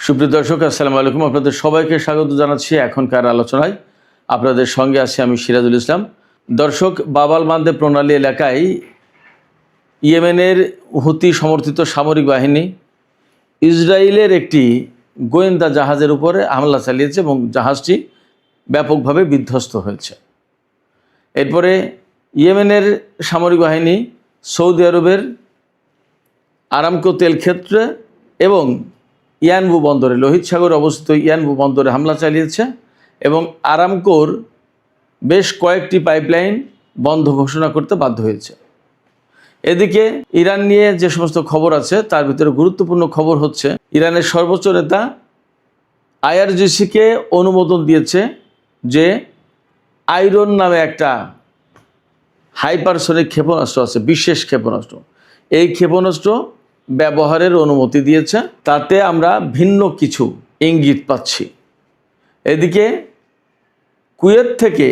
সুপ্রিয় দর্শক, আসসালামু আলাইকুম। আপনাদের সবাইকে স্বাগত জানাচ্ছি এখনকার আলোচনায়। আপনাদের সঙ্গে আছি আমি সিরাজুল ইসলাম। দর্শক, বাব আল মানদেব প্রণালী এলাকায় ইয়েমেনের হুতি সমর্থিত সামরিক বাহিনী ইসরায়েলের একটি গোয়েন্দা জাহাজের উপরে হামলা চালিয়েছে এবং জাহাজটি ব্যাপকভাবে বিধ্বস্ত হয়েছে। এরপরে ইয়েমেনের সামরিক বাহিনী সৌদি আরবের আরামকো তেল ক্ষেত্রে এবং ইয়ানবু বন্দরে, লোহিত সাগরে অবস্থিত ইয়ানবু বন্দরে হামলা চালিয়েছে এবং আরামকোর বেশ কয়েকটি পাইপলাইন বন্ধ ঘোষণা করতে বাধ্য হয়েছে। এদিকে ইরান নিয়ে যে সমস্ত খবর আছে তার ভিতরে গুরুত্বপূর্ণ খবর হচ্ছে, ইরানের সর্বোচ্চ নেতা আইআরজিসিকে অনুমোদন দিয়েছে যে আয়রন নামে একটা হাইপারসনিক ক্ষেপণাস্ত্র আছে, বিশেষ ক্ষেপণাস্ত্র, এই ক্ষেপণাস্ত্র ব্যবহারের অনুমতি দিয়েছে। তাতে আমরা ভিন্ন কিছু ইঙ্গিত পাচ্ছি। এদিকে কুয়েত থেকে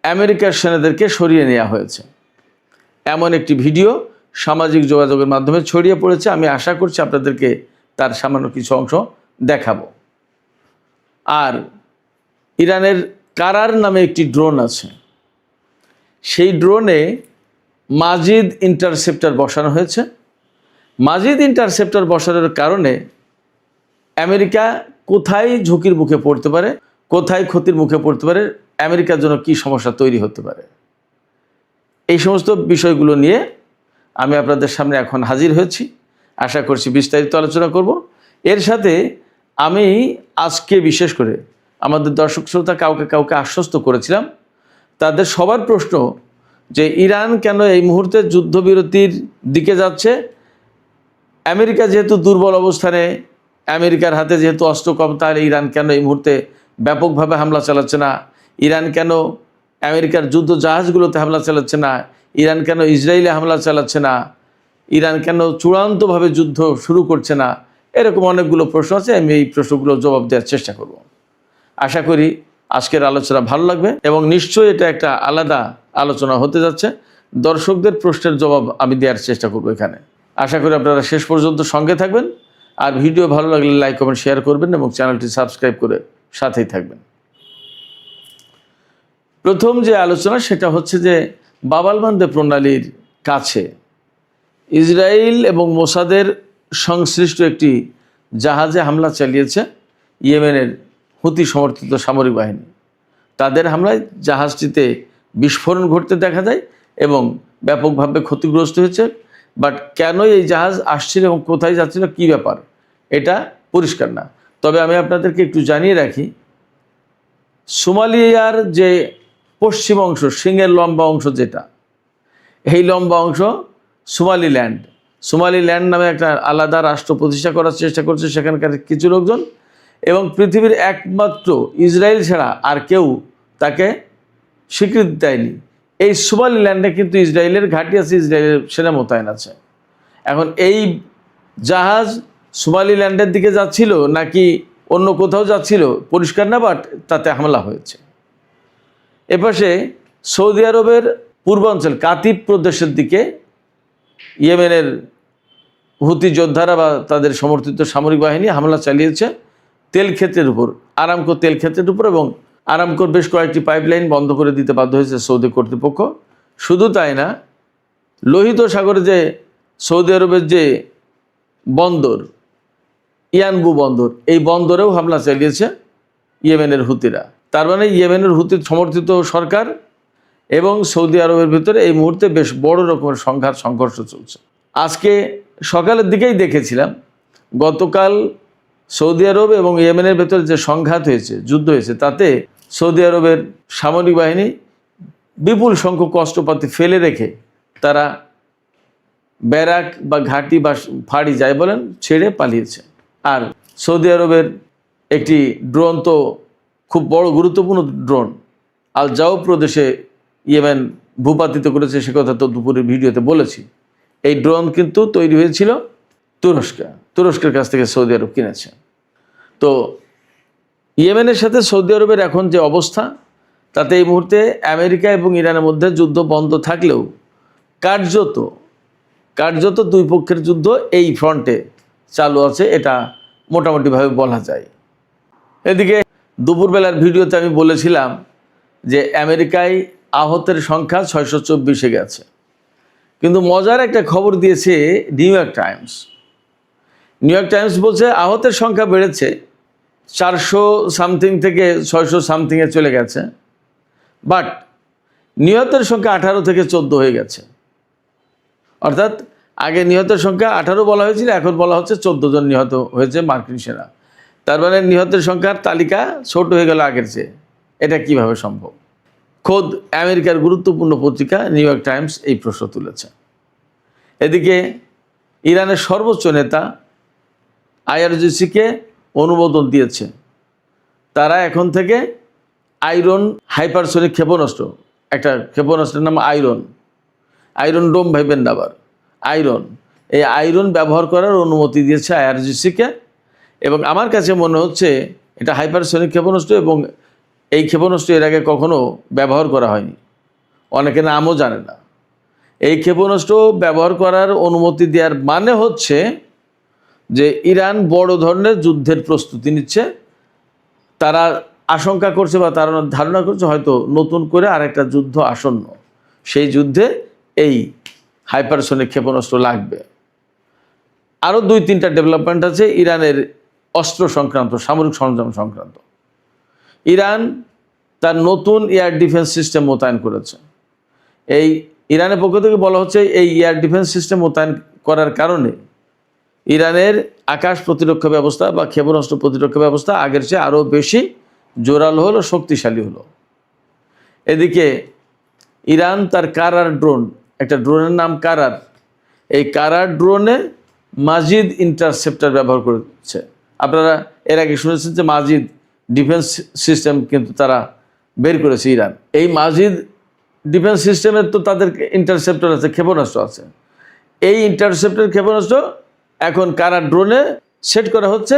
আমেরিকার সেনাদেরকে সরিয়ে নেওয়া হয়েছে, এমন একটি ভিডিও সামাজিক যোগাযোগের মাধ্যমে ছড়িয়ে পড়েছে। আমি আশা করছি আপনাদেরকে তার সামান্য কিছু অংশ দেখাবো। আর ইরানের কারার নামে একটি ড্রোন আছে, সেই ড্রোনে মাজিদ ইন্টারসেপ্টর বসানো হয়েছে। মাজিদ ইন্টারসেপ্টর বসানোর কারণে আমেরিকা কোথায় ঝুঁকির মুখে পড়তে পারে, কোথায় ক্ষতির মুখে পড়তে পারে, আমেরিকার জন্য কী সমস্যা তৈরি হতে পারে, এই সমস্ত বিষয়গুলো নিয়ে আমি আপনাদের সামনে এখন হাজির হয়েছি। আশা করছি বিস্তারিত আলোচনা করব। এর সাথে আমি আজকে বিশেষ করে আমাদের দর্শক শ্রোতা কাউকে আশ্বস্ত করেছিলাম, তাদের সবার প্রশ্ন যে ইরান কেন এই মুহূর্তে যুদ্ধবিরতির দিকে যাচ্ছে, আমেরিকা যেহেতু দুর্বল অবস্থানে, আমেরিকার হাতে যেহেতু অস্ত্র কম, তাহলে ইরান কেন এই মুহূর্তে ব্যাপকভাবে হামলা চালাচ্ছে না, ইরান কেন আমেরিকার যুদ্ধ জাহাজগুলোতে হামলা চালাচ্ছে না, ইরান কেন ইসরায়েলে হামলা চালাচ্ছে না, ইরান কেন চূড়ান্তভাবে যুদ্ধ শুরু করছে না, এরকম অনেকগুলো প্রশ্ন আছে। আমি এই প্রশ্নগুলোর জবাব দেওয়ার চেষ্টা করব। আশা করি আজকের আলোচনা ভালো লাগবে এবং নিশ্চয়ই এটা একটা আলাদা আলোচনা হতে যাচ্ছে। দর্শকদের প্রশ্নের জবাব আমি দেওয়ার চেষ্টা করব এখানে। আশা করি আপনারা শেষ পর্যন্ত সঙ্গে থাকবেন, আর ভিডিও ভালো লাগলে লাইক কমেন্ট শেয়ার করবেন এবং চ্যানেলটি সাবস্ক্রাইব করে সাথেই থাকবেন। প্রথম যে আলোচনা সেটা হচ্ছে যে বাব আল মানদেব প্রণালীর কাছে ইসরায়েল এবং মোসাদের সংশ্লিষ্ট একটি জাহাজে হামলা চালিয়েছে ইয়েমেনের হুতি সমর্থিত সামরিক বাহিনী। তাদের হামলায় জাহাজটিতে বিস্ফোরণ ঘটতে দেখা যায় এবং ব্যাপকভাবে ক্ষতিগ্রস্ত হয়েছে। বাট কেন এই জাহাজ আসছিল এবং কোথায় যাচ্ছিল, কী ব্যাপার, এটা পরিষ্কার না। তবে আমি আপনাদেরকে একটু জানিয়ে রাখি, সোমালিয়ার যে পশ্চিম অংশ, সিংহের লম্বা অংশ যেটা, এই লম্বা অংশ সোমালিল্যান্ড নামে একটা আলাদা রাষ্ট্র প্রতিষ্ঠা করার চেষ্টা করছে সেখানকার কিছু লোকজন, এবং পৃথিবীর একমাত্র ইসরায়েল ছাড়া আর কেউ তাকে স্বীকৃতি দেয়নি। এই সোমালিল্যান্ডে কিন্তু ইসরায়েলের ঘাঁটি আছে, ইসরায়েলের সেনা মোতায়েন আছে। এখন এই জাহাজ সোমালিল্যান্ডের দিকে যাচ্ছিল নাকি অন্য কোথাও যাচ্ছিল পরিষ্কার না, বাট তাতে হামলা হয়েছে। এপাশে সৌদি আরবের পূর্বাঞ্চল কাতিব প্রদেশের দিকে ইয়েমেনের হুতি যোদ্ধারা বা তাদের সমর্থিত সামরিক বাহিনী হামলা চালিয়েছে তেল ক্ষেত্রের উপর, আরামকো তেল ক্ষেত্রের উপর, এবং আরামকোর বেশ কয়েকটি পাইপলাইন বন্ধ করে দিতে বাধ্য হয়েছে সৌদি কর্তৃপক্ষ। শুধু তাই না, লোহিত সাগরে যে সৌদি আরবের যে বন্দর, ইয়ানবু বন্দর, এই বন্দরেও হামলা চালিয়েছে ইয়েমেনের হুতিরা। তার মানে ইয়েমেনের হুতি সমর্থিত সরকার এবং সৌদি আরবের ভিতরে এই মুহূর্তে বেশ বড় রকমের সংঘর্ষ চলছে। আজকে সকালের দিকেই দেখেছিলাম, গতকাল সৌদি আরব এবং ইয়েমেনের ভেতরে যে সংঘাত হয়েছে, যুদ্ধ হয়েছে, তাতে সৌদি আরবের সামরিক বাহিনী বিপুল সংখ্যক অস্ত্রপাতি ফেলে রেখে তারা ব্যারাক বা ঘাঁটি বা ফাঁড়ি যাই বলেন ছেড়ে পালিয়েছে। আর সৌদি আরবের একটি ড্রোন, তো খুব বড় গুরুত্বপূর্ণ ড্রোন, আল জাও প্রদেশে ইয়েমেন ভূপাতিত করেছে, সে কথা তো দুপুরের ভিডিওতে বলেছি। এই ড্রোন কিন্তু তৈরি হয়েছিল তুরস্কের কাছ থেকে সৌদি আরব কিনেছে। তো ইয়েমেনের সাথে সৌদি আরবের এখন যে অবস্থা, তাতে এই মুহূর্তে আমেরিকা এবং ইরানের মধ্যে যুদ্ধ বন্ধ থাকলেও কার্যত দুই পক্ষের যুদ্ধ এই ফ্রন্টে চালু আছে, এটা মোটামুটিভাবে বলা যায়। এদিকে দুপুরবেলার ভিডিওতে আমি বলেছিলাম যে আমেরিকায় আহতের সংখ্যা 624-এ গেছে, কিন্তু মজার একটা খবর দিয়েছে new York Times. New York Times বলছে আহতের সংখ্যা বেড়েছে 400 সামথিং থেকে 600 সামথিংয়ে চলে গেছে, বাট নিহতের সংখ্যা 18 থেকে 14 হয়ে গেছে। অর্থাৎ আগে নিহতের সংখ্যা 18 বলা হয়েছিল, এখন বলা হচ্ছে 14 জন নিহত হয়েছে মার্কিন সেনা। তার মানে নিহতের সংখ্যার তালিকা ছোট হয়ে গেল আগের চেয়ে। এটা কিভাবে সম্ভব? খোদ আমেরিকার গুরুত্বপূর্ণ পত্রিকা নিউ ইয়র্ক টাইমস এই প্রশ্ন তুলেছে। এদিকে ইরানের সর্বোচ্চ নেতা IRGC-কে অনুমোদন দিয়েছে, তারা এখন থেকে আয়রন হাইপারসনিক ক্ষেপণাস্ত্র, একটা ক্ষেপণাস্ত্রের নাম আয়রন ডোম ভাইবেন আবার এই আয়রন ব্যবহার করার অনুমতি দিয়েছে IRGC-কে। এবং আমার কাছে মনে হচ্ছে এটা হাইপারসনিক ক্ষেপণাস্ত্র, এবং এই ক্ষেপণাস্ত্র এর আগে কখনো ব্যবহার করা হয়নি, অনেকে নামও জানে না। এই ক্ষেপণাস্ত্র ব্যবহার করার অনুমতি দেওয়ার মানে হচ্ছে যে ইরান বড় ধরনের যুদ্ধের প্রস্তুতি নিচ্ছে। তারা আশঙ্কা করছে বা তারা ধারণা করছে হয়তো নতুন করে আরেকটা যুদ্ধ আসন্ন, সেই যুদ্ধে এই হাইপারসনিক ক্ষেপণাস্ত্র লাগবে। আরও 2-3টা ডেভেলপমেন্ট আছে ইরানের অস্ত্র সংক্রান্ত, সামরিক সরঞ্জাম সংক্রান্ত। ইরান তার নতুন এয়ার ডিফেন্স সিস্টেম মোতায়েন করেছে। এই ইরানের পক্ষ থেকে বলা হচ্ছে এই এয়ার ডিফেন্স সিস্টেম মোতায়েন করার কারণে ইরানের আকাশ প্রতিরক্ষা ব্যবস্থা বা ক্ষেপণাস্ত্র প্রতিরক্ষা ব্যবস্থা আগের চেয়ে আরও বেশি জোরালো হলো, শক্তিশালী হলো। এদিকে ইরান তার কারার ড্রোন, একটা ড্রোনের নাম কারার, এই কারার ড্রোনে মাজিদ ইন্টারসেপ্টার ব্যবহার করেছে। আপনারা এর আগে শুনেছেন যে মাজিদ ডিফেন্স সিস্টেম কিন্তু তারা বের করেছে ইরান। এই মাজিদ ডিফেন্স সিস্টেমের তো তাদের ইন্টারসেপ্টর আছে, ক্ষেপণাস্ত্র আছে। এই ইন্টারসেপ্টর ক্ষেপণাস্ত্র এখন কারার ড্রোনে সেট করা হচ্ছে।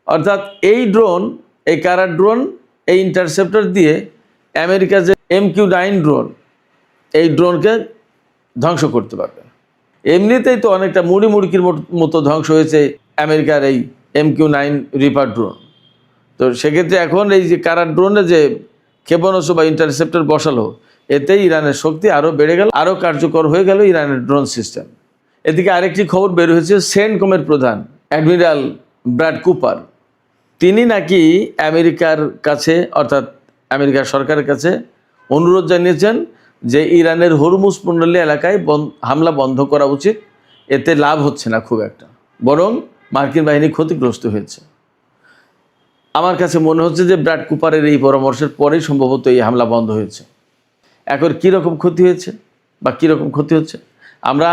অর্থাৎ এই কারার ড্রোন এই ইন্টারসেপ্টর দিয়ে আমেরিকার যে MQ-9 ড্রোন, এই ড্রোনকে ধ্বংস করতে পারবে। এমনিতেই তো অনেকটা মুড়ির মতো ধ্বংস হয়েছে আমেরিকার এই MQ-9 রিপার ড্রোন। তো সেক্ষেত্রে এখন এই যে কারার ড্রোনে যে ক্ষেপণাস্ত্র বা ইন্টারসেপ্টর বসালো, এতে ইরানের শক্তি আরও বেড়ে গেল, আরও কার্যকর হয়ে গেল ইরানের ড্রোন সিস্টেম। এদিকে আরেকটি খবর বের হয়েছে, সেন্টকমের প্রধান অ্যাডমিরাল ব্র্যাড কুপার, তিনি নাকি আমেরিকার কাছে, অর্থাৎ আমেরিকার সরকারের কাছে অনুরোধ জানিয়েছেন যে ইরানের হরমুজ প্রণালী এলাকায় হামলা বন্ধ করা উচিত। এতে লাভ হচ্ছে না খুব একটা, বরং মার্কিন বাহিনী ক্ষতিগ্রস্ত হয়েছে। আমার কাছে মনে হচ্ছে যে ব্র্যাড কুপারের এই পরামর্শের পরেই সম্ভবত এই হামলা বন্ধ হয়েছে। এখন কীরকম ক্ষতি হয়েছে বা কীরকম ক্ষতি হচ্ছে আমরা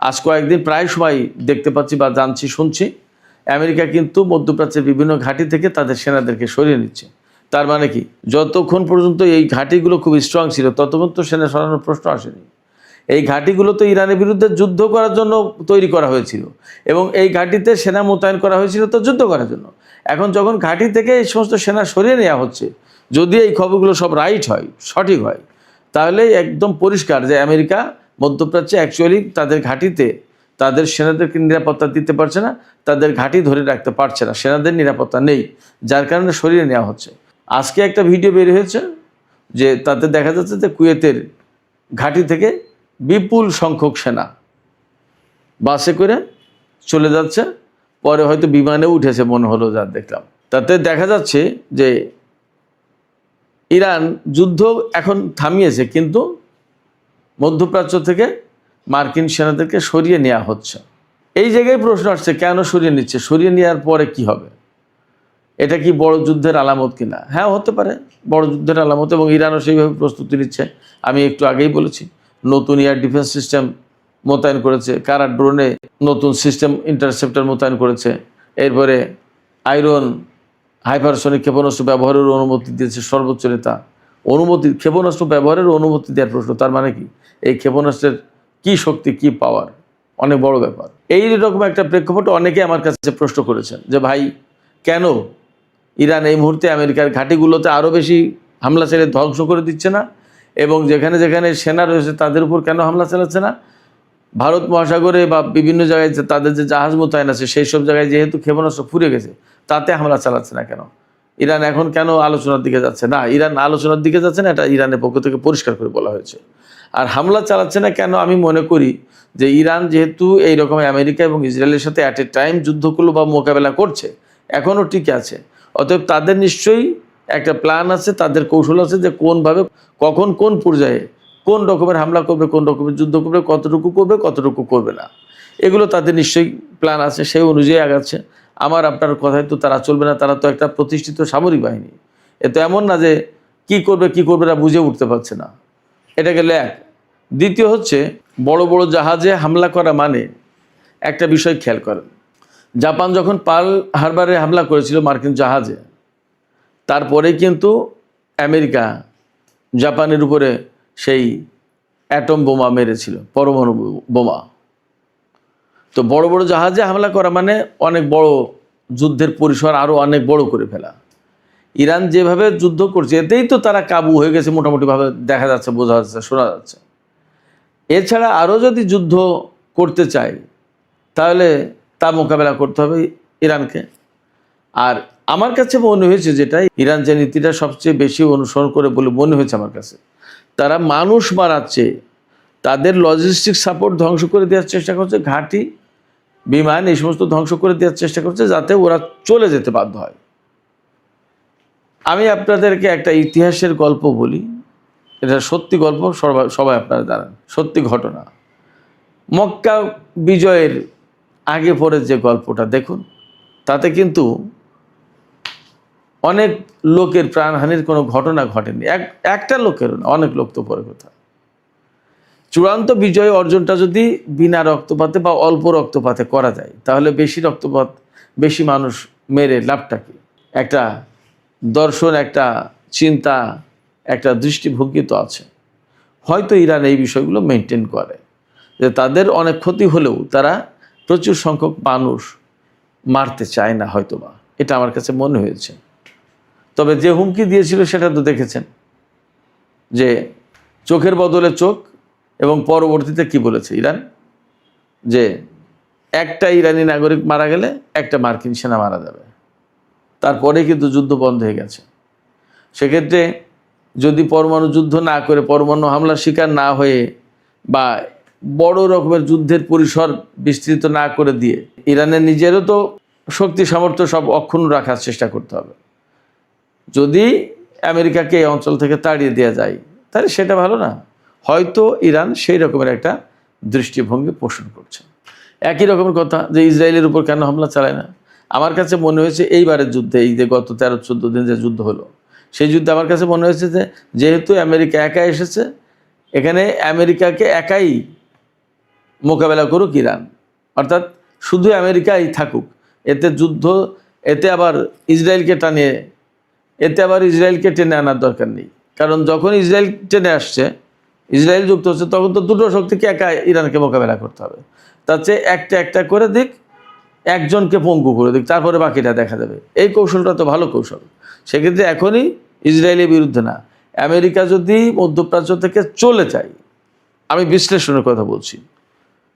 আজ কয়েকদিন প্রায় সময় দেখতে পাচ্ছি বা জানছি, শুনছি। আমেরিকা কিন্তু মধ্যপ্রাচ্যের বিভিন্ন ঘাঁটি থেকে তাদের সেনাদেরকে সরিয়ে নিচ্ছে। তার মানে কি, যতক্ষণ পর্যন্ত এই ঘাঁটিগুলো খুব স্ট্রং ছিল ততক্ষণ তো সেনা সরানোর প্রশ্ন আসেনি। এই ঘাঁটিগুলো তো ইরানের বিরুদ্ধে যুদ্ধ করার জন্য তৈরি করা হয়েছিল, এবং এই ঘাঁটিতে সেনা মোতায়েন করা হয়েছিল তো যুদ্ধ করার জন্য। এখন যখন ঘাঁটি থেকে এই সমস্ত সেনা সরিয়ে নেওয়া হচ্ছে, যদি এই খবরগুলো সব রাইট হয়, সঠিক হয়, তাহলে একদম পরিষ্কার যে আমেরিকা মধ্যপ্রাচ্যে অ্যাকচুয়ালি তাদের ঘাঁটিতে তাদের সেনাদেরকে নিরাপত্তা দিতে পারছে না, তাদের ঘাঁটি ধরে রাখতে পারছে না, সেনাদের নিরাপত্তা নেই, যার কারণে সরিয়ে নেওয়া হচ্ছে। আজকে একটা ভিডিও বের হয়েছে যে তাতে দেখা যাচ্ছে যে কুয়েতের ঘাঁটি থেকে বিপুল সংখ্যক সেনা বাসে করে চলে যাচ্ছে, পরে হয়তো বিমানেও উঠেছে মনে হলো, যা দেখলাম। তাতে দেখা যাচ্ছে যে ইরান যুদ্ধ এখন থামিয়েছে, কিন্তু মধ্যপ্রাচ্য থেকে মার্কিন সেনাদেরকে সরিয়ে নেওয়া হচ্ছে। এই জায়গায় প্রশ্ন আসছে, কেন সরিয়ে নিচ্ছে? সরিয়ে নেওয়ার পরে কি হবে? এটা কি বড় যুদ্ধের আলামত কিনা? হ্যাঁ, হতে পারে বড় যুদ্ধের আলামত, এবং ইরানও সেইভাবে প্রস্তুতি নিচ্ছে। আমি একটু আগেই বলেছি, নতুন এয়ার ডিফেন্স সিস্টেম মোতায়েন করেছে, কারার ড্রোনে নতুন সিস্টেম ইন্টারসেপ্টর মোতায়েন করেছে, এরপরে আয়রন হাইপারসনিক ক্ষেপণাস্ত্র ব্যবহারের অনুমতি দিয়েছে সর্বোচ্চ নেতা। ক্ষেপণাস্ত্র ব্যবহারের অনুমতি দেওয়ার প্রশ্ন, তার মানে কি এই ক্ষেপণাস্ত্রের কি শক্তি, কি পাওয়ার, অনেক বড় ব্যাপার। এই রকম একটা প্রেক্ষাপটে অনেকে আমার কাছে প্রশ্ন করেছেন যে ভাই, কেন ইরান এই মুহূর্তে আমেরিকার ঘাঁটিগুলোতে আরও বেশি হামলা চালিয়ে ধ্বংস করে দিচ্ছে না, এবং যেখানে যেখানে সেনা রয়েছে তাদের উপর কেন হামলা চালাচ্ছে না? ভারত মহাসাগরে বা বিভিন্ন জায়গায় যে তাদের যে জাহাজ মোতায়েন আছে সেই সব জায়গায় যেহেতু ক্ষেপণাস্ত্র ফুরে গেছে, তাতে হামলা চালাচ্ছে না কেন? ইরান এখন কেন আলোচনার দিকে যাচ্ছে না? ইরান আলোচনার দিকে যাচ্ছে না, এটা ইরানের পক্ষ থেকে পরিষ্কার করে বলা হয়েছে। আর হামলা চালাচ্ছে না কেন? আমি মনে করি যে ইরান যেহেতু এইরকম আমেরিকা এবং ইসরায়েলের সাথে অ্যাট এ টাইম যুদ্ধ করলো বা মোকাবেলা করছে, এখনও টিকে আছে, অতএব তাদের নিশ্চয়ই একটা প্ল্যান আছে, তাদের কৌশল আছে যে কোনভাবে, কখন, কোন পর্যায়ে, কোন রকমের হামলা করবে, কোন রকমের যুদ্ধ করবে, কতটুকু করবে না, এগুলো তাদের নিশ্চয়ই প্ল্যান আছে, সেই অনুযায়ী আগাচ্ছে। আমার আপনার কথায় তো তারা চলবে না, তারা তো একটা প্রতিষ্ঠিত সামরিক বাহিনী। এ তো এমন না যে কি করবে না বুঝে উঠতে পারছে না। এটা গেল এক। দ্বিতীয় হচ্ছে, বড় বড় জাহাজে হামলা করা মানে একটা বিষয় খেয়াল করেন, জাপান যখন পার্ল হারবারে হামলা করেছিল মার্কিন জাহাজে, তারপরে কিন্তু আমেরিকা জাপানের উপরে সেই অ্যাটম বোমা মেরেছিল, পরমাণু বোমা। তো বড় বড় জাহাজে হামলা করা মানে অনেক বড় যুদ্ধের পরিসর আরও অনেক বড় করে ফেলা। ইরান যেভাবে যুদ্ধ করছে এতেই তো তারা কাবু হয়ে গেছে মোটামুটিভাবে, দেখা যাচ্ছে, বোঝা যাচ্ছে, শোনা যাচ্ছে। এছাড়া আরও যদি যুদ্ধ করতে চায় তাহলে তা মোকাবেলা করতে হবে ইরানকে। আর আমার কাছে মনে হয়েছে, যেটা ইরান যে নীতিটা সবচেয়ে বেশি অনুসরণ করে বলে মনে হয়েছে আমার কাছে, তারা মানুষ মারাচ্ছে, তাদের লজিস্টিক সাপোর্ট ধ্বংস করে দেওয়ার চেষ্টা করছে, ঘাঁটি, বিমান, এই সমস্ত ধ্বংস করে দেওয়ার চেষ্টা করছে, যাতে ওরা চলে যেতে বাধ্য হয়। আমি আপনাদেরকে একটা ইতিহাসের গল্প বলি, এটা সত্যি গল্প, সবাই আপনারা জানেন, সত্যি ঘটনা। মক্কা বিজয়ের আগে পরে যে গল্পটা দেখুন, তাতে কিন্তু অনেক লোকের প্রাণহানির কোনো ঘটনা ঘটেনি, একটা লোকেরও না, অনেক লোক তো পরে কথা। চূড়ান্ত বিজয় অর্জনটা যদি বিনা রক্তপাতে বা অল্প রক্তপাতে করা যায়, তাহলে বেশি রক্তপাত, বেশি মানুষ মেরে লাভটা কি? একটা দর্শন, একটা চিন্তা, একটা দৃষ্টিভঙ্গি তো আছে। হয়তো ইরান এই বিষয়গুলো মেনটেন করে, যে তাদের অনেক ক্ষতি হলেও তারা প্রচুর সংখ্যক মানুষ মারতে চায় না হয়তোবা, এটা আমার কাছে মনে হয়েছে। তবে যে হুমকি দিয়েছিল সেটা তো দেখেছেন, যে চোখের বদলে চোখ, এবং পরবর্তীতে কি বলেছে ইরান, যে একটা ইরানি নাগরিক মারা গেলে একটা মার্কিন সেনা মারা যাবে। তারপরে কিন্তু যুদ্ধ বন্ধ হয়ে গেছে। সেক্ষেত্রে যদি পরমাণু যুদ্ধ না করে, পরমাণু হামলার শিকার না হয়ে, বা বড় রকমের যুদ্ধের পরিসর বিস্তৃত না করে দিয়ে, ইরানের নিজেরও তো শক্তি সামর্থ্য সব অক্ষুণ্ণ রাখার চেষ্টা করতে হবে। যদি আমেরিকাকে এই অঞ্চল থেকে তাড়িয়ে দেওয়া যায় তাহলে সেটা ভালো না? হয়তো ইরান সেই রকমের একটা দৃষ্টিভঙ্গি পোষণ করছে। একই রকমের কথা যে ইসরায়েলের উপর কেন হামলা চালায় না? আমার কাছে মনে হয়েছে এইবারের যুদ্ধে, এই যে গত 13-14 দিন যে যুদ্ধ হলো, সেই যুদ্ধে আমার কাছে মনে হয়েছে যে যেহেতু আমেরিকা একা এসেছে, এখানে আমেরিকাকে একাই মোকাবেলা করুক ইরান, অর্থাৎ শুধু আমেরিকাই থাকুক, এতে যুদ্ধ, এতে আবার ইসরায়েলকে টেনে আনার দরকার নেই। কারণ যখন ইসরায়েল টেনে আসছে, ইসরায়েল যুক্ত হচ্ছে, তখন তো দুটো শক্তিকে একা ইরানকে মোকাবেলা করতে হবে। তার চেয়ে একটা একটা করে দিক, একজনকে পঙ্গু করে দিক, তারপরে বাকিটা দেখা যাবে। এই কৌশলটা তো ভালো কৌশল। সেক্ষেত্রে এখনই ইসরায়েলের বিরুদ্ধে না, আমেরিকা যদি মধ্যপ্রাচ্য থেকে চলে যায়, আমি বিশ্লেষণের কথা বলছি,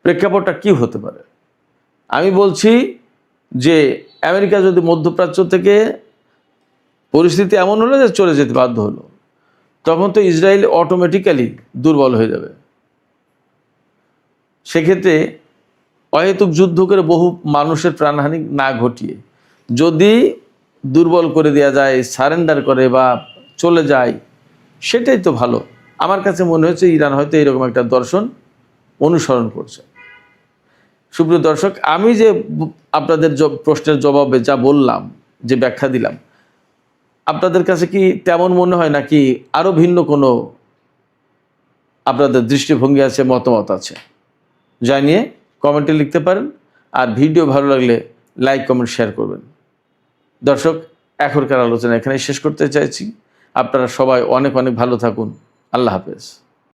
প্রেক্ষাপটটা কি হতে পারে? আমি বলছি যে আমেরিকা যদি মধ্যপ্রাচ্য থেকে, পরিস্থিতি এমন হলো যে চলে যেতে বাধ্য হলো, তখন তো ইসরায়েল অটোমেটিক্যালি দুর্বল হয়ে যাবে। সেক্ষেত্রে অহেতুক যুদ্ধ করে বহু মানুষের প্রাণহানি না ঘটিয়ে যদি দুর্বল করে দেওয়া যায়, সারেন্ডার করে বা চলে যায়, সেটাই তো ভালো। আমার কাছে মনে হচ্ছে ইরান হয়তো এরকম একটা দর্শন অনুসরণ করছে। সুপ্রিয় দর্শক, আমি যে আপনাদের প্রশ্নের জবাবে যা বললাম, যে ব্যাখ্যা দিলাম, আপনাদের কাছে কি তেমন মনে হয়, নাকি আরও ভিন্ন কোনো আপনাদের দৃষ্টিভঙ্গি আছে, মতামত আছে? জানিয়ে কমেন্টে লিখতে পারেন। আর ভিডিও ভালো লাগলে লাইক, কমেন্ট, শেয়ার করবেন। দর্শক, এখনকার আলোচনা এখানেই শেষ করতে চাইছি। আপনারা সবাই অনেক অনেক ভালো থাকুন। আল্লাহ হাফেজ।